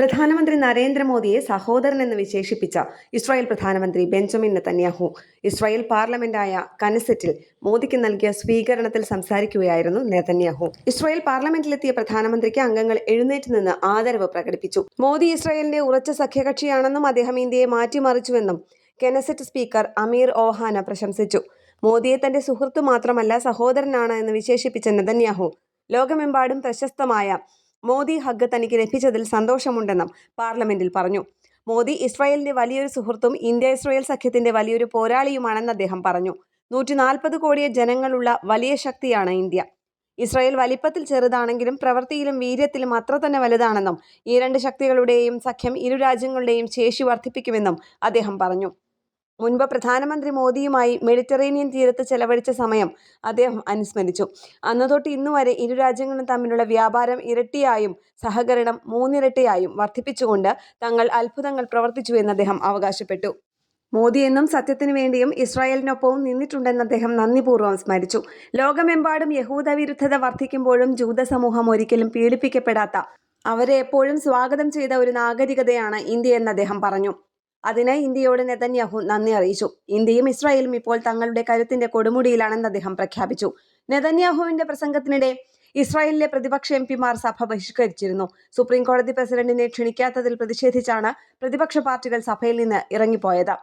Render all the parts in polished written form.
പ്രധാനമന്ത്രി നരേന്ദ്രമോദിയെ സഹോദരനെന്ന് വിശേഷിപ്പിച്ച ഇസ്രായേൽ പ്രധാനമന്ത്രി ബെഞ്ചമിൻ നെതന്യാഹു ഇസ്രായേൽ പാർലമെന്റായ കനെസെറ്റിൽ മോദിക്ക് നൽകിയ സ്വീകരണത്തിൽ സംസാരിക്കുകയായിരുന്നു നെതന്യാഹു. ഇസ്രായേൽ പാർലമെന്റിലെത്തിയ പ്രധാനമന്ത്രിക്ക് അംഗങ്ങൾ എഴുന്നേറ്റ് നിന്ന് ആദരവ് പ്രകടിപ്പിച്ചു. മോദി ഇസ്രായേലിന്റെ ഉറച്ച സഖ്യകക്ഷിയാണെന്നും അദ്ദേഹം ഇന്ത്യയെ മാറ്റിമറിച്ചുവെന്നും കെനസെറ്റ് സ്പീക്കർ അമീർ ഓഹാന പ്രശംസിച്ചു. മോദിയെ തന്റെ സുഹൃത്തു മാത്രമല്ല സഹോദരനാണ് എന്ന് വിശേഷിപ്പിച്ച നെതന്യാഹു ലോകമെമ്പാടും പ്രശസ്തമായ മോദി ഹഗ് തനിക്ക് ലഭിച്ചതിൽ സന്തോഷമുണ്ടെന്നും പാർലമെന്റിൽ പറഞ്ഞു. മോദി ഇസ്രായേലിന്റെ വലിയൊരു സുഹൃത്തും ഇന്ത്യ ഇസ്രായേൽ സഖ്യത്തിന്റെ വലിയൊരു പോരാളിയുമാണെന്ന് അദ്ദേഹം പറഞ്ഞു. 140 കോടി ജനങ്ങളുള്ള വലിയ ശക്തിയാണ് ഇന്ത്യ. ഇസ്രായേൽ വലിപ്പത്തിൽ ചെറുതാണെങ്കിലും പ്രവൃത്തിയിലും വീര്യത്തിലും അത്ര തന്നെ വലുതാണെന്നും ഈ രണ്ട് ശക്തികളുടെയും സഖ്യം ഇരു രാജ്യങ്ങളുടെയും ശേഷി വർദ്ധിപ്പിക്കുമെന്നും അദ്ദേഹം പറഞ്ഞു. മുൻപ് പ്രധാനമന്ത്രി മോദിയുമായി മെഡിറ്ററേനിയൻ തീരത്ത് ചെലവഴിച്ച സമയം അദ്ദേഹം അനുസ്മരിച്ചു. അന്നു തൊട്ട് ഇന്നുവരെ ഇരു രാജ്യങ്ങളും തമ്മിലുള്ള വ്യാപാരം ഇരട്ടിയായും സഹകരണം 3 ഇരട്ടിയായും വർദ്ധിപ്പിച്ചുകൊണ്ട് തങ്ങൾ അത്ഭുതങ്ങൾ പ്രവർത്തിച്ചുവെന്ന് അദ്ദേഹം അവകാശപ്പെട്ടു. മോദി എന്നും സത്യത്തിനു വേണ്ടിയും ഇസ്രായേലിനൊപ്പവും നിന്നിട്ടുണ്ടെന്ന് അദ്ദേഹം നന്ദിപൂർവ്വം സ്മരിച്ചു. ലോകമെമ്പാടും യഹൂദ വിരുദ്ധത വർദ്ധിക്കുമ്പോഴും ജൂത സമൂഹം ഒരിക്കലും പീഡിപ്പിക്കപ്പെടാത്ത, അവരെ എപ്പോഴും സ്വാഗതം ചെയ്ത ഒരു നാഗരികതയാണ് ഇന്ത്യയെന്ന് അദ്ദേഹം പറഞ്ഞു. അതിന് ഇന്ത്യയോട് നെതന്യാഹു നന്ദി അറിയിച്ചു. ഇന്ത്യയും ഇസ്രായേലും ഇപ്പോൾ തങ്ങളുടെ കരുത്തിന്റെ കൊടുമുടിയിലാണെന്ന് അദ്ദേഹം പ്രഖ്യാപിച്ചു. നെതന്യാഹുവിന്റെ പ്രസംഗത്തിനിടെ ഇസ്രായേലിലെ പ്രതിപക്ഷ എംപിമാർ സഭ ബഹിഷ്കരിച്ചിരുന്നു. സുപ്രീം കോടതി പ്രസിഡന്റിനെ ക്ഷണിക്കാത്തതിൽ പ്രതിഷേധിച്ചാണ് പ്രതിപക്ഷ പാർട്ടികൾ സഭയിൽ നിന്ന് ഇറങ്ങിപ്പോയത്.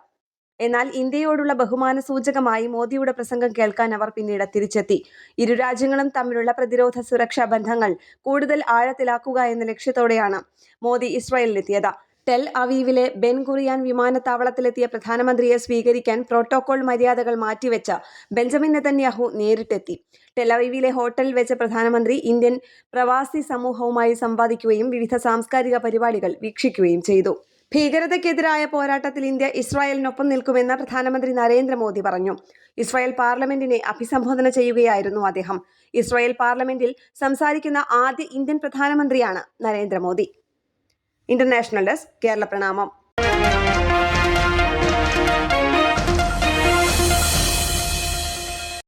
എന്നാൽ ഇന്ത്യയോടുള്ള ബഹുമാന സൂചകമായി മോദിയുടെ പ്രസംഗം കേൾക്കാൻ അവർ പിന്നീട് തിരിച്ചെത്തി. ഇരു രാജ്യങ്ങളും തമ്മിലുള്ള പ്രതിരോധ സുരക്ഷാ ബന്ധങ്ങൾ കൂടുതൽ ആഴത്തിലാക്കുക എന്ന ലക്ഷ്യത്തോടെയാണ് മോദി ഇസ്രായേലിലെത്തിയത്. ടെൽ അവീവിലെ ബെൻ ഗുറിയാൻ വിമാനത്താവളത്തിലെത്തിയ പ്രധാനമന്ത്രിയെ സ്വീകരിക്കാൻ പ്രോട്ടോകോൾ മര്യാദകൾ മാറ്റിവെച്ച് ബെഞ്ചമിൻ നെതന്യാഹു നേരിട്ടെത്തി. ടെൽ അവീവിലെ ഹോട്ടലിൽ വെച്ച് പ്രധാനമന്ത്രി ഇന്ത്യൻ പ്രവാസി സമൂഹവുമായി സംവാദിക്കുകയും വിവിധ സാംസ്കാരിക പരിപാടികൾ വീക്ഷിക്കുകയും ചെയ്തു. ഭീകരതയ്ക്കെതിരായ പോരാട്ടത്തിൽ ഇന്ത്യ ഇസ്രായേലിനൊപ്പം നിൽക്കുമെന്ന് പ്രധാനമന്ത്രി നരേന്ദ്രമോദി പറഞ്ഞു. ഇസ്രായേൽ പാർലമെന്റിനെ അഭിസംബോധന ചെയ്യുകയായിരുന്നു അദ്ദേഹം. ഇസ്രായേൽ പാർലമെന്റിൽ സംസാരിക്കുന്ന ആദ്യ ഇന്ത്യൻ പ്രധാനമന്ത്രിയാണ് നരേന്ദ്രമോദി. ഇന്റർനാഷണൽ ഡെസ്ക്, കേരള പ്രണാമം.